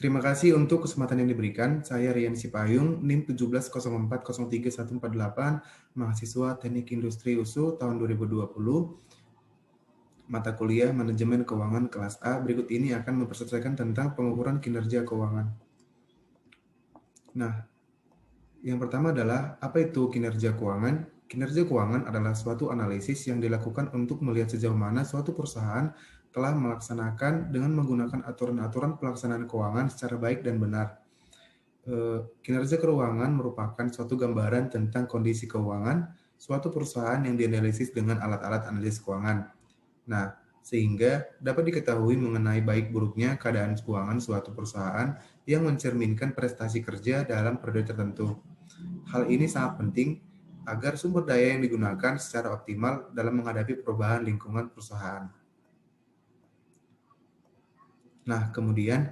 Terima kasih untuk kesempatan yang diberikan. Saya Rian Sipayung, NIM 1704034148, mahasiswa Teknik Industri USU tahun 2020, mata kuliah Manajemen Keuangan kelas A. Berikut ini akan mempresentasikan tentang pengukuran kinerja keuangan. Nah, yang pertama adalah apa itu kinerja keuangan? Kinerja keuangan adalah suatu analisis yang dilakukan untuk melihat sejauh mana suatu perusahaan telah melaksanakan dengan menggunakan aturan-aturan pelaksanaan keuangan secara baik dan benar. Kinerja keuangan merupakan suatu gambaran tentang kondisi keuangan suatu perusahaan yang dianalisis dengan alat-alat analisis keuangan. Nah, sehingga dapat diketahui mengenai baik buruknya keadaan keuangan suatu perusahaan yang mencerminkan prestasi kerja dalam periode tertentu. Hal ini sangat penting agar sumber daya yang digunakan secara optimal dalam menghadapi perubahan lingkungan perusahaan. Nah, kemudian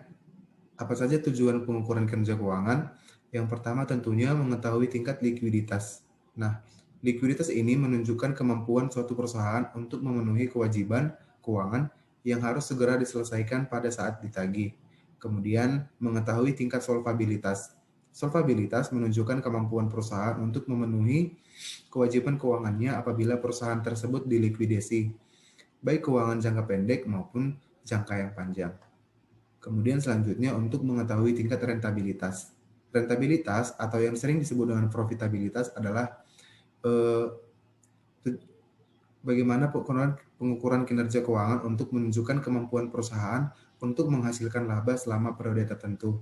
apa saja tujuan pengukuran kinerja keuangan? Yang pertama tentunya mengetahui tingkat likuiditas. Nah, likuiditas ini menunjukkan kemampuan suatu perusahaan untuk memenuhi kewajiban keuangan yang harus segera diselesaikan pada saat ditagih. Kemudian, mengetahui tingkat solvabilitas. Solvabilitas menunjukkan kemampuan perusahaan untuk memenuhi kewajiban keuangannya apabila perusahaan tersebut dilikuidasi, baik keuangan jangka pendek maupun jangka yang panjang. Kemudian selanjutnya untuk mengetahui tingkat rentabilitas. Rentabilitas atau yang sering disebut dengan profitabilitas adalah bagaimana pengukuran kinerja keuangan untuk menunjukkan kemampuan perusahaan untuk menghasilkan laba selama periode tertentu.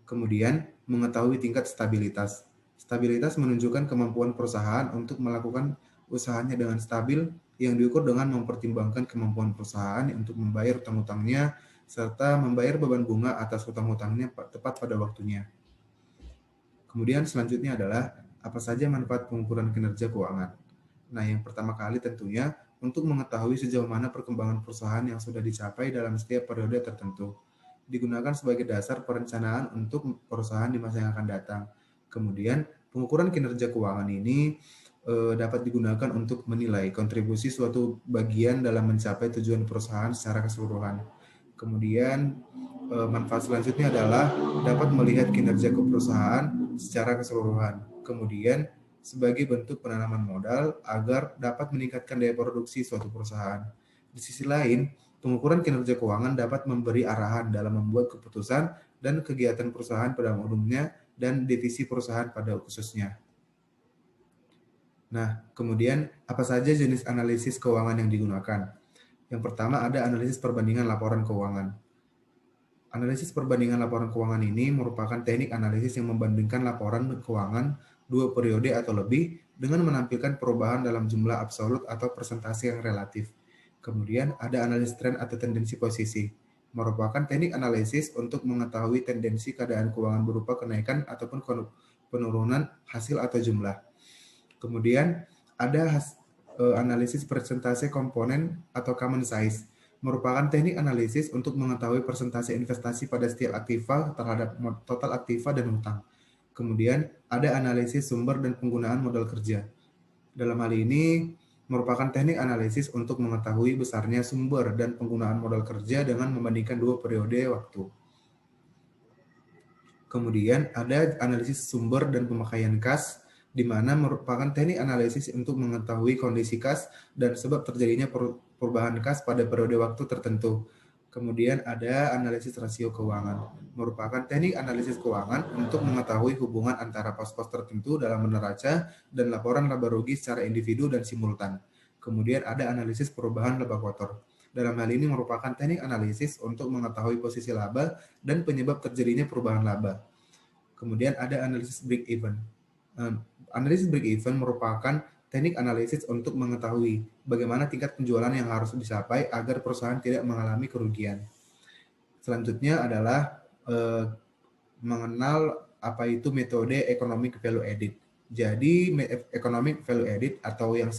Kemudian mengetahui tingkat stabilitas. Stabilitas menunjukkan kemampuan perusahaan untuk melakukan usahanya dengan stabil yang diukur dengan mempertimbangkan kemampuan perusahaan untuk membayar utang-utangnya serta membayar beban bunga atas utang-utangnya tepat pada waktunya. Kemudian selanjutnya adalah apa saja manfaat pengukuran kinerja keuangan. Nah, yang pertama kali tentunya untuk mengetahui sejauh mana perkembangan perusahaan yang sudah dicapai dalam setiap periode tertentu. Digunakan sebagai dasar perencanaan untuk perusahaan di masa yang akan datang. Kemudian, pengukuran kinerja keuangan ini dapat digunakan untuk menilai kontribusi suatu bagian dalam mencapai tujuan perusahaan secara keseluruhan. Kemudian manfaat selanjutnya adalah dapat melihat kinerja perusahaan secara keseluruhan. Kemudian sebagai bentuk penanaman modal agar dapat meningkatkan daya produksi suatu perusahaan. Di sisi lain, pengukuran kinerja keuangan dapat memberi arahan dalam membuat keputusan dan kegiatan perusahaan pada umumnya dan divisi perusahaan pada khususnya. Nah, kemudian apa saja jenis analisis keuangan yang digunakan? Yang pertama ada analisis perbandingan laporan keuangan. Analisis perbandingan laporan keuangan ini merupakan teknik analisis yang membandingkan laporan keuangan dua periode atau lebih dengan menampilkan perubahan dalam jumlah absolut atau persentase yang relatif. Kemudian ada analisis tren atau tendensi posisi, merupakan teknik analisis untuk mengetahui tendensi keadaan keuangan berupa kenaikan ataupun penurunan hasil atau jumlah. Kemudian ada analisis persentase komponen atau common size, merupakan teknik analisis untuk mengetahui persentase investasi pada setiap aktiva terhadap total aktiva dan hutang. Kemudian ada analisis sumber dan penggunaan modal kerja. Dalam hal ini merupakan teknik analisis untuk mengetahui besarnya sumber dan penggunaan modal kerja dengan membandingkan dua periode waktu. Kemudian ada analisis sumber dan pemakaian kas, di mana merupakan teknik analisis untuk mengetahui kondisi kas dan sebab terjadinya perubahan kas pada periode waktu tertentu. Kemudian ada analisis rasio keuangan, merupakan teknik analisis keuangan untuk mengetahui hubungan antara pos-pos tertentu dalam neraca dan laporan laba rugi secara individu dan simultan. Kemudian ada analisis perubahan laba kotor. Dalam hal ini merupakan teknik analisis untuk mengetahui posisi laba dan penyebab terjadinya perubahan laba. Kemudian ada analisis break even. Analisis break even merupakan teknik analisis untuk mengetahui bagaimana tingkat penjualan yang harus dicapai agar perusahaan tidak mengalami kerugian. Selanjutnya adalah mengenal apa itu metode economic value added. Jadi economic value added atau yang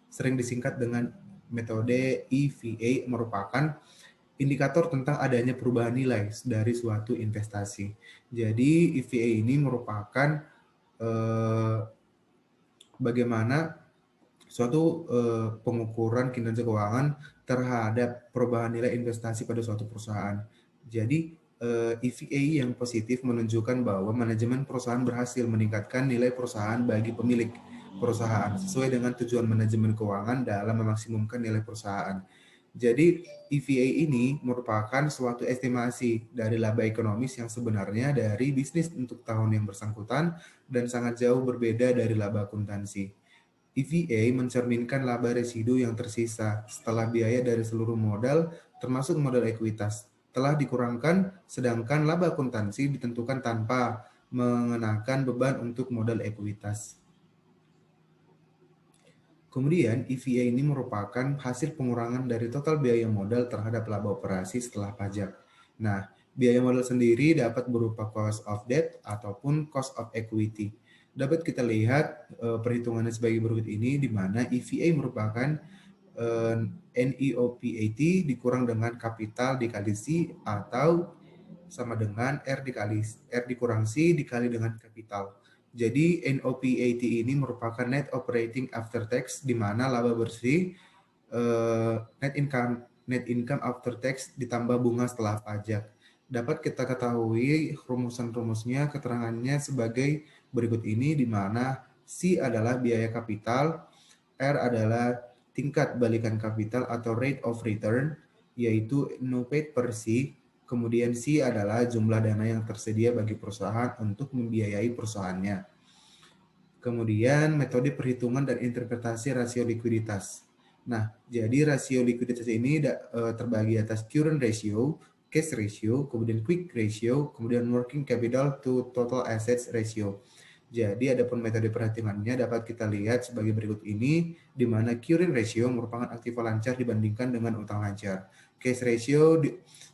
sering disingkat dengan metode EVA merupakan indikator tentang adanya perubahan nilai dari suatu investasi. Jadi EVA ini merupakan bagaimana suatu pengukuran kinerja keuangan terhadap perubahan nilai investasi pada suatu perusahaan. Jadi EVA yang positif menunjukkan bahwa manajemen perusahaan berhasil meningkatkan nilai perusahaan bagi pemilik perusahaan sesuai dengan tujuan manajemen keuangan dalam memaksimumkan nilai perusahaan. Jadi EVA ini merupakan suatu estimasi dari laba ekonomis yang sebenarnya dari bisnis untuk tahun yang bersangkutan dan sangat jauh berbeda dari laba akuntansi. EVA mencerminkan laba residu yang tersisa setelah biaya dari seluruh modal termasuk modal ekuitas telah dikurangkan, sedangkan laba akuntansi ditentukan tanpa mengenakan beban untuk modal ekuitas. Kemudian, EVA ini merupakan hasil pengurangan dari total biaya modal terhadap laba operasi setelah pajak. Nah, biaya modal sendiri dapat berupa cost of debt ataupun cost of equity. Dapat kita lihat perhitungannya sebagai berikut ini, di mana EVA merupakan NEOPAT dikurang dengan kapital dikali C atau sama dengan R dikurang C dikali dengan kapital. Jadi NOPAT ini merupakan net operating after tax di mana laba bersih net income after tax ditambah bunga setelah pajak. Dapat kita ketahui rumusan-rumusnya keterangannya sebagai berikut ini di mana C adalah biaya kapital, R adalah tingkat balikan kapital atau rate of return yaitu NOPAT per C. Kemudian C adalah jumlah dana yang tersedia bagi perusahaan untuk membiayai perusahaannya. Kemudian metode perhitungan dan interpretasi rasio likuiditas. Nah, jadi rasio likuiditas ini terbagi atas current ratio, cash ratio, kemudian quick ratio, kemudian working capital to total assets ratio. Jadi adapun metode perhitungannya dapat kita lihat sebagai berikut ini, di mana current ratio merupakan aktiva lancar dibandingkan dengan utang lancar. Cash ratio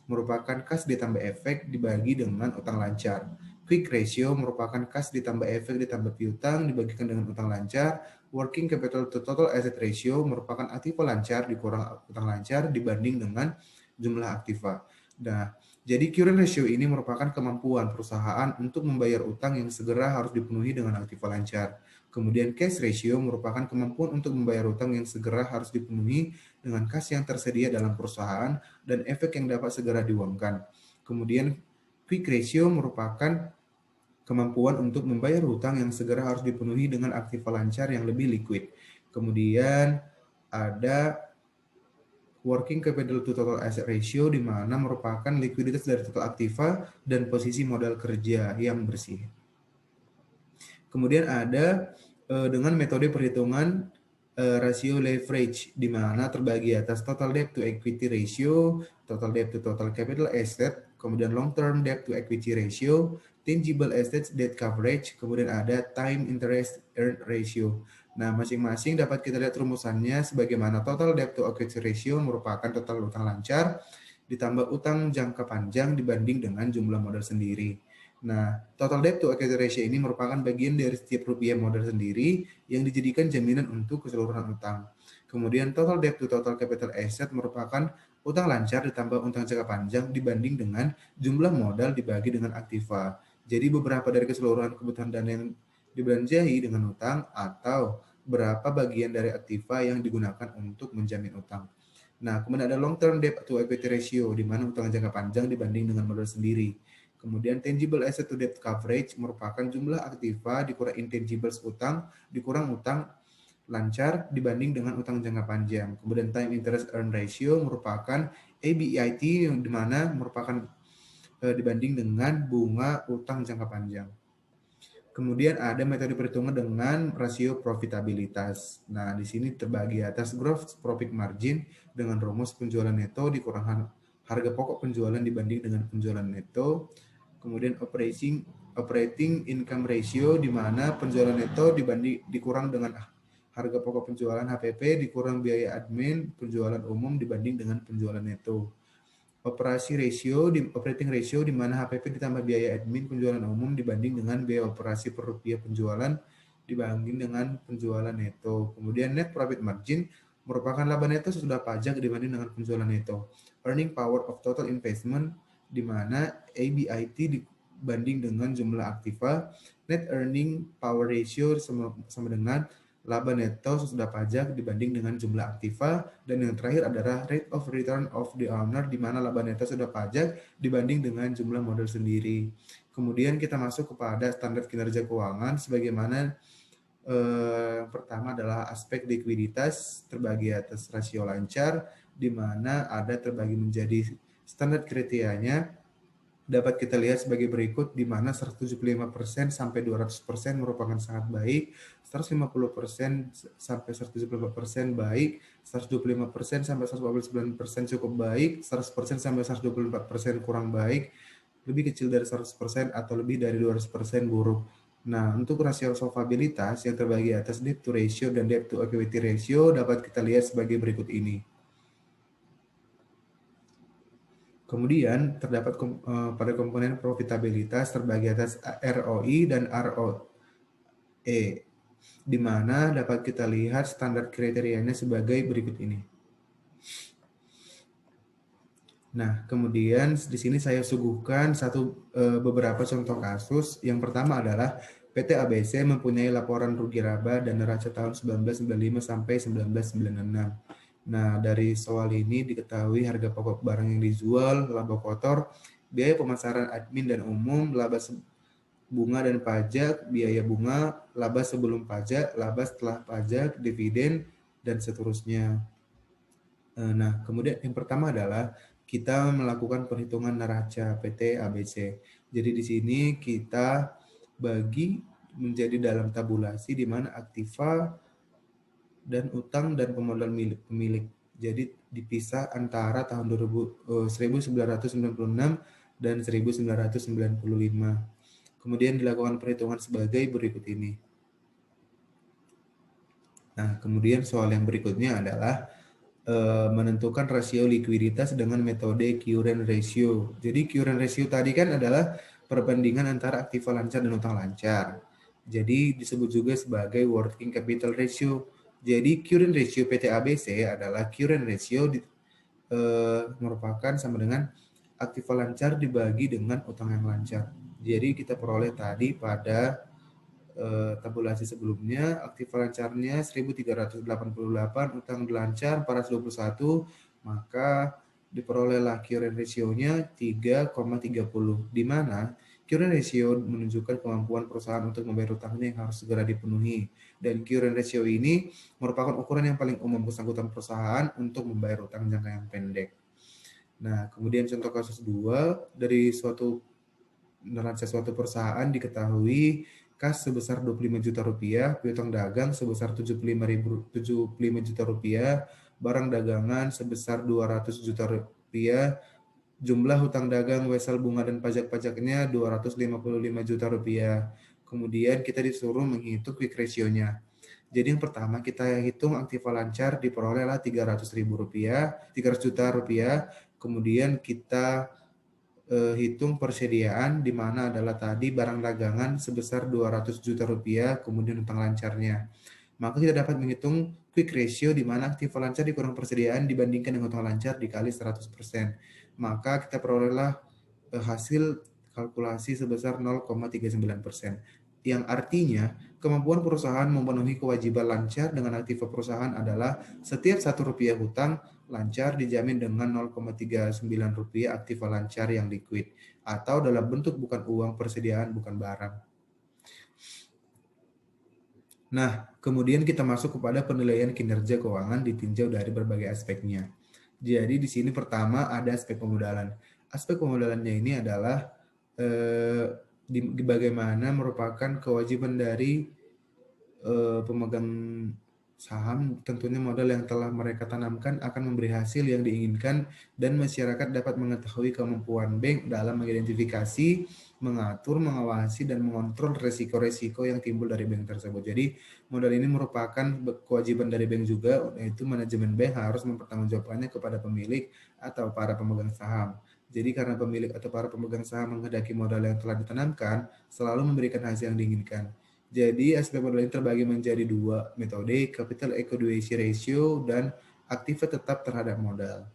merupakan kas ditambah efek dibagi dengan utang lancar. Quick ratio merupakan kas ditambah efek ditambah piutang dibagikan dengan utang lancar. Working capital to total asset ratio merupakan aktiva lancar dikurang utang lancar dibanding dengan jumlah aktiva. Nah, jadi current ratio ini merupakan kemampuan perusahaan untuk membayar utang yang segera harus dipenuhi dengan aktiva lancar. Kemudian cash ratio merupakan kemampuan untuk membayar utang yang segera harus dipenuhi dengan kas yang tersedia dalam perusahaan dan efek yang dapat segera diuangkan. Kemudian quick ratio merupakan kemampuan untuk membayar hutang yang segera harus dipenuhi dengan aktiva lancar yang lebih liquid. Kemudian ada working capital to total asset ratio di mana merupakan likuiditas dari total aktiva dan posisi modal kerja yang bersih. Kemudian ada dengan metode perhitungan rasio leverage di mana terbagi atas total debt to equity ratio, total debt to total capital asset, kemudian long term debt to equity ratio, tangible assets debt coverage, kemudian ada time interest earned ratio. Nah, masing-masing dapat kita lihat rumusannya sebagaimana total debt to equity ratio merupakan total utang lancar ditambah utang jangka panjang dibanding dengan jumlah modal sendiri. Nah, total debt to equity ratio ini merupakan bagian dari setiap rupiah modal sendiri yang dijadikan jaminan untuk keseluruhan utang. Kemudian total debt to total capital asset merupakan utang lancar ditambah utang jangka panjang dibanding dengan jumlah modal dibagi dengan aktiva. Jadi beberapa dari keseluruhan kebutuhan dana yang dibelanjahi dengan utang atau berapa bagian dari aktiva yang digunakan untuk menjamin utang. Nah, kemudian ada long term debt to equity ratio di mana utang jangka panjang dibanding dengan modal sendiri. Kemudian tangible asset to debt coverage merupakan jumlah aktiva dikurang intangibles utang dikurang utang lancar dibanding dengan utang jangka panjang. Kemudian time interest earn ratio merupakan ABIT yang di mana merupakan dibanding dengan bunga utang jangka panjang. Kemudian ada metode perhitungan dengan rasio profitabilitas. Nah, di sini terbagi atas gross profit margin dengan rumus penjualan neto dikurang harga pokok penjualan dibanding dengan penjualan neto. Kemudian operating income ratio di mana penjualan neto dikurang dengan harga pokok penjualan HPP dikurang biaya admin penjualan umum dibanding dengan penjualan neto. Operating ratio di mana HPP ditambah biaya admin penjualan umum dibanding dengan biaya operasi per rupiah penjualan dibanding dengan penjualan neto. Kemudian net profit margin merupakan laba neto sesudah pajak dibanding dengan penjualan neto. Earning power of total investment di mana ABIT dibanding dengan jumlah aktiva. Net earning power ratio sama dengan laba neto sesudah pajak dibanding dengan jumlah aktiva, dan yang terakhir adalah rate of return of the owner, di mana laba neto sudah pajak dibanding dengan jumlah modal sendiri. Kemudian kita masuk kepada standar kinerja keuangan, sebagaimana yang pertama adalah aspek likuiditas terbagi atas rasio lancar, di mana ada terbagi menjadi standar kriterianya dapat kita lihat sebagai berikut, di mana 175% sampai 200% merupakan sangat baik, 150% sampai 175% baik, 125% sampai 149% cukup baik, 100% sampai 124% kurang baik, lebih kecil dari 100% atau lebih dari 200% buruk. Nah, untuk rasio solvabilitas yang terbagi atas debt to ratio dan debt to equity ratio dapat kita lihat sebagai berikut ini. Kemudian terdapat pada komponen profitabilitas terbagi atas ROI dan ROE, di mana dapat kita lihat standar kriterianya sebagai berikut ini. Nah, kemudian di sini saya suguhkan beberapa contoh kasus. Yang pertama adalah PT ABC mempunyai laporan rugi laba dan neraca tahun 1995 sampai 1996. Nah, dari soal ini diketahui harga pokok barang yang dijual, laba kotor, biaya pemasaran admin dan umum, laba bunga dan pajak, biaya bunga, laba sebelum pajak, laba setelah pajak, dividen, dan seterusnya. Nah, kemudian yang pertama adalah kita melakukan perhitungan neraca PT ABC. Jadi di sini kita bagi menjadi dalam tabulasi di mana aktiva dan utang dan pemodal pemilik. Jadi dipisah antara tahun 1996 dan 1995. Kemudian dilakukan perhitungan sebagai berikut ini. Nah, kemudian soal yang berikutnya adalah menentukan rasio likuiditas dengan metode current ratio. Jadi current ratio tadi kan adalah perbandingan antara aktiva lancar dan utang lancar. Jadi disebut juga sebagai working capital ratio. Jadi current ratio PT ABC adalah current ratio merupakan sama dengan aktiva lancar dibagi dengan utang yang lancar. Jadi kita peroleh tadi pada tabulasi sebelumnya, aktiva lancarnya 1388, utang lancar 421, maka diperolehlah current ratio-nya 3,30, di mana current ratio menunjukkan kemampuan perusahaan untuk membayar utangnya yang harus segera dipenuhi. Dan current ratio ini merupakan ukuran yang paling umum bersangkutan perusahaan untuk membayar utang jangka yang pendek. Nah, kemudian contoh kasus 2, dari neraca suatu perusahaan diketahui kas sebesar 25 juta rupiah, piutang dagang sebesar 75 juta rupiah, barang dagangan sebesar 200 juta rupiah, jumlah hutang dagang, wesel bunga dan pajak-pajaknya 255 juta rupiah. Kemudian kita disuruh menghitung quick ratio-nya. Jadi yang pertama kita hitung aktiva lancar diperolehlah 300 juta rupiah. Kemudian kita hitung persediaan, di mana adalah tadi barang dagangan sebesar 200 juta rupiah, kemudian utang lancarnya. Maka kita dapat menghitung quick ratio, di mana aktiva lancar dikurang persediaan dibandingkan dengan utang lancar dikali 100%. Maka kita perolehlah hasil kalkulasi sebesar 0,39%. Yang artinya kemampuan perusahaan memenuhi kewajiban lancar dengan aktiva perusahaan adalah setiap 1 rupiah hutang lancar dijamin dengan 0,39 rupiah aktiva lancar yang liquid, atau dalam bentuk bukan uang persediaan, bukan barang. Nah, kemudian kita masuk kepada penilaian kinerja keuangan ditinjau dari berbagai aspeknya. Jadi di sini pertama ada aspek pemodalan. Aspek pemodalannya ini adalah bagaimana merupakan kewajiban dari pemegang saham, tentunya modal yang telah mereka tanamkan akan memberi hasil yang diinginkan, dan masyarakat dapat mengetahui kemampuan bank dalam mengidentifikasi, mengatur, mengawasi, dan mengontrol resiko-resiko yang timbul dari bank tersebut. Jadi modal ini merupakan kewajiban dari bank juga, yaitu manajemen bank harus mempertanggungjawabkannya kepada pemilik atau para pemegang saham. Jadi karena pemilik atau para pemegang saham menghendaki modal yang telah ditanamkan selalu memberikan hasil yang diinginkan. Jadi aspek modal ini terbagi menjadi 2 metode, capital adequacy ratio dan aktiva tetap terhadap modal.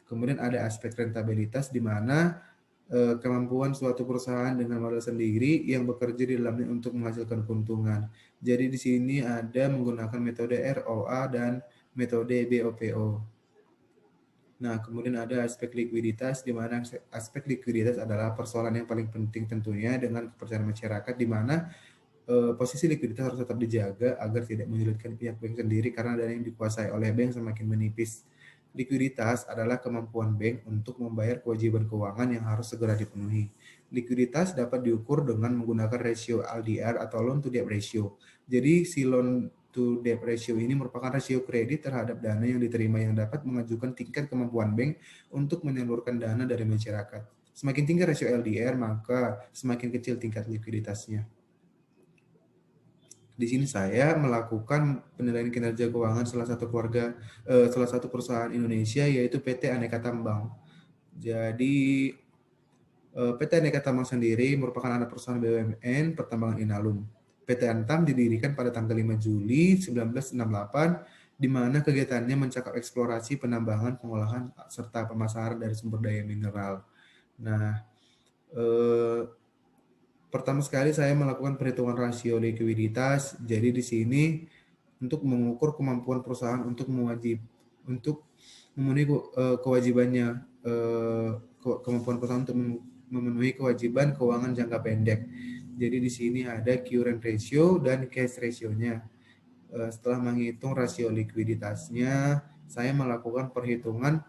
Kemudian ada aspek rentabilitas, di mana kemampuan suatu perusahaan dengan modal sendiri yang bekerja di dalamnya untuk menghasilkan keuntungan. Jadi di sini ada menggunakan metode ROA dan metode BOPO. Nah, kemudian ada aspek likuiditas, di mana aspek likuiditas adalah persoalan yang paling penting tentunya dengan kepercayaan masyarakat, di mana posisi likuiditas harus tetap dijaga agar tidak menyulitkan pihak bank sendiri karena dana yang dikuasai oleh bank semakin menipis. Likuiditas adalah kemampuan bank untuk membayar kewajiban keuangan yang harus segera dipenuhi. Likuiditas dapat diukur dengan menggunakan rasio LDR atau loan to debt ratio. Jadi si loan to debt ratio ini merupakan rasio kredit terhadap dana yang diterima yang dapat mengajukan tingkat kemampuan bank untuk menyalurkan dana dari masyarakat. Semakin tinggi rasio LDR, maka semakin kecil tingkat likuiditasnya. Di sini saya melakukan penilaian kinerja keuangan salah satu perusahaan Indonesia yaitu PT Aneka Tambang. Jadi PT Aneka Tambang sendiri merupakan anak perusahaan BUMN Pertambangan Inalum. PT Antam didirikan pada tanggal 5 Juli 1968 di mana kegiatannya mencakup eksplorasi, penambangan, pengolahan serta pemasaran dari sumber daya mineral. Nah, pertama sekali saya melakukan perhitungan rasio likuiditas. Jadi di sini untuk mengukur kemampuan perusahaan untuk memenuhi kewajibannya, kemampuan perusahaan untuk memenuhi kewajiban keuangan jangka pendek. Jadi di sini ada current ratio dan cash ratio-nya. Setelah menghitung rasio likuiditasnya, saya melakukan perhitungan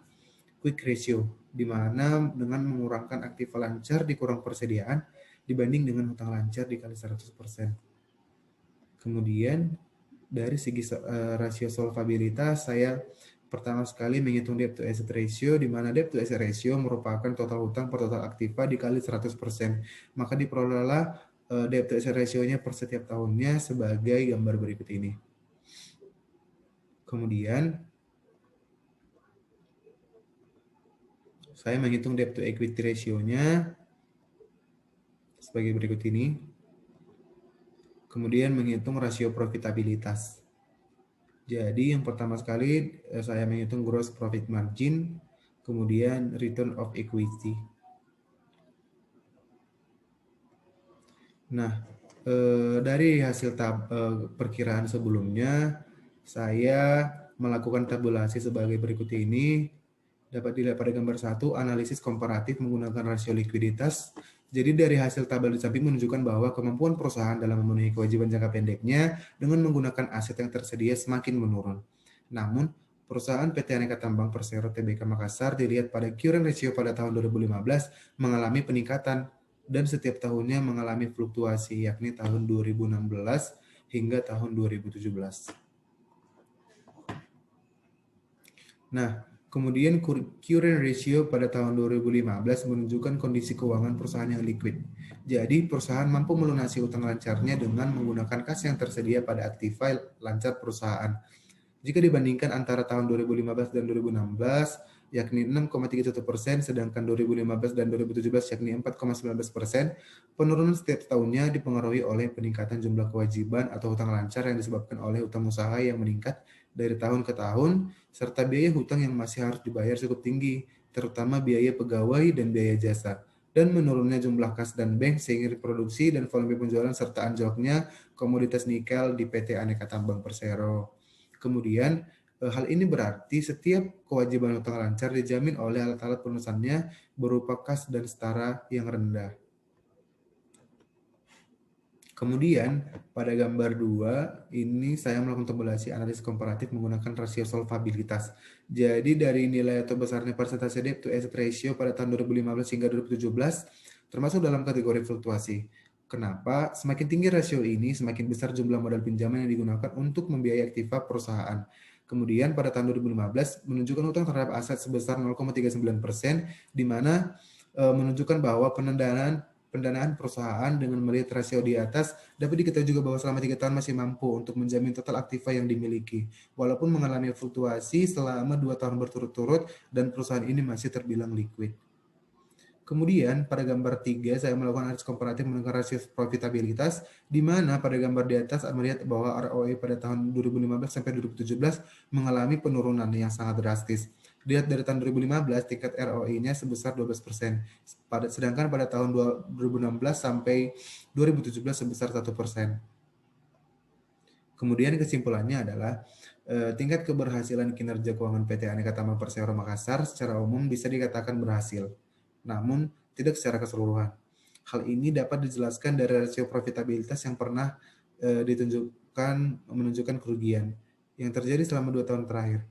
quick ratio, di mana dengan mengurangkan aktiva lancar dikurang persediaan dibanding dengan hutang lancar dikali 100%. Kemudian dari segi rasio solvabilitas, saya pertama sekali menghitung debt to asset ratio, di mana debt to asset ratio merupakan total hutang per total aktiva dikali 100%. Maka diperolehlah debt to asset ratio-nya per setiap tahunnya sebagai gambar berikut ini. Kemudian saya menghitung debt to equity ratio-nya sebagai berikut ini. Kemudian menghitung rasio profitabilitas. Jadi yang pertama sekali saya menghitung gross profit margin, kemudian return of equity. Nah, dari hasil perkiraan sebelumnya, saya melakukan tabulasi sebagai berikut ini. Dapat dilihat pada gambar 1, analisis komparatif menggunakan rasio likuiditas. Jadi dari hasil tabel di samping menunjukkan bahwa kemampuan perusahaan dalam memenuhi kewajiban jangka pendeknya dengan menggunakan aset yang tersedia semakin menurun. Namun, perusahaan PT Aneka Tambang Persero Tbk Makassar dilihat pada current ratio pada tahun 2015 mengalami peningkatan dan setiap tahunnya mengalami fluktuasi, yakni tahun 2016 hingga tahun 2017. Nah, kemudian current ratio pada tahun 2015 menunjukkan kondisi keuangan perusahaan yang liquid. Jadi, perusahaan mampu melunasi utang lancarnya dengan menggunakan kas yang tersedia pada aktiva lancar perusahaan. Jika dibandingkan antara tahun 2015 dan 2016, yakni 6,31%, sedangkan 2015 dan 2017 yakni 4,19%, penurunan setiap tahunnya dipengaruhi oleh peningkatan jumlah kewajiban atau hutang lancar yang disebabkan oleh hutang usaha yang meningkat dari tahun ke tahun, serta biaya hutang yang masih harus dibayar cukup tinggi, terutama biaya pegawai dan biaya jasa, dan menurunnya jumlah kas dan bank sehingga produksi dan volume penjualan serta anjloknya komoditas nikel di PT Aneka Tambang Persero. Kemudian, hal ini berarti setiap kewajiban hutang lancar dijamin oleh alat-alat penulisannya berupa kas dan setara yang rendah. Kemudian, pada gambar 2, ini saya melakukan tabulasi analisis komparatif menggunakan rasio solvabilitas. Jadi, dari nilai atau besarnya persentase debt to asset ratio pada tahun 2015 hingga 2017, termasuk dalam kategori fluktuasi. Kenapa? Semakin tinggi rasio ini, semakin besar jumlah modal pinjaman yang digunakan untuk membiayai aktiva perusahaan. Kemudian, pada tahun 2015, menunjukkan hutang terhadap aset sebesar 0,39%, di mana menunjukkan bahwa pendanaan perusahaan dengan melihat rasio di atas dapat diketahui juga bahwa selama 3 tahun masih mampu untuk menjamin total aktiva yang dimiliki, walaupun mengalami fluktuasi selama 2 tahun berturut-turut dan perusahaan ini masih terbilang liquid. Kemudian pada gambar 3 saya melakukan analisis komparatif menggunakan rasio profitabilitas, di mana pada gambar di atas melihat bahwa ROE pada tahun 2015 sampai 2017 mengalami penurunan yang sangat drastis. Dilihat dari tahun 2015, tingkat ROI-nya sebesar 12%. Sedangkan pada tahun 2016 sampai 2017 sebesar 1%. Kemudian kesimpulannya adalah tingkat keberhasilan kinerja keuangan PT Aneka Tambang Persero Makassar secara umum bisa dikatakan berhasil, namun tidak secara keseluruhan. Hal ini dapat dijelaskan dari rasio profitabilitas yang pernah menunjukkan kerugian yang terjadi selama 2 tahun terakhir.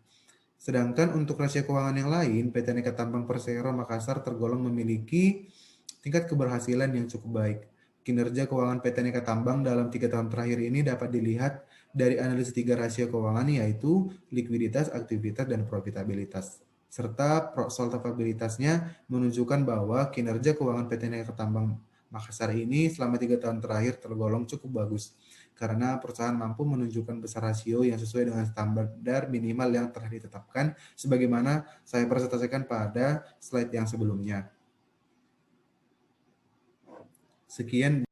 Sedangkan untuk rasio keuangan yang lain, PT Aneka Tambang Persero Makassar tergolong memiliki tingkat keberhasilan yang cukup baik. Kinerja keuangan PT Aneka Tambang dalam 3 tahun terakhir ini dapat dilihat dari analisis 3 rasio keuangan, yaitu likuiditas, aktivitas, dan profitabilitas. Serta solvabilitasnya menunjukkan bahwa kinerja keuangan PT Aneka Tambang Makassar ini selama 3 tahun terakhir tergolong cukup bagus, karena perusahaan mampu menunjukkan besar rasio yang sesuai dengan standar minimal yang telah ditetapkan, sebagaimana saya presentasikan pada slide yang sebelumnya. Sekian.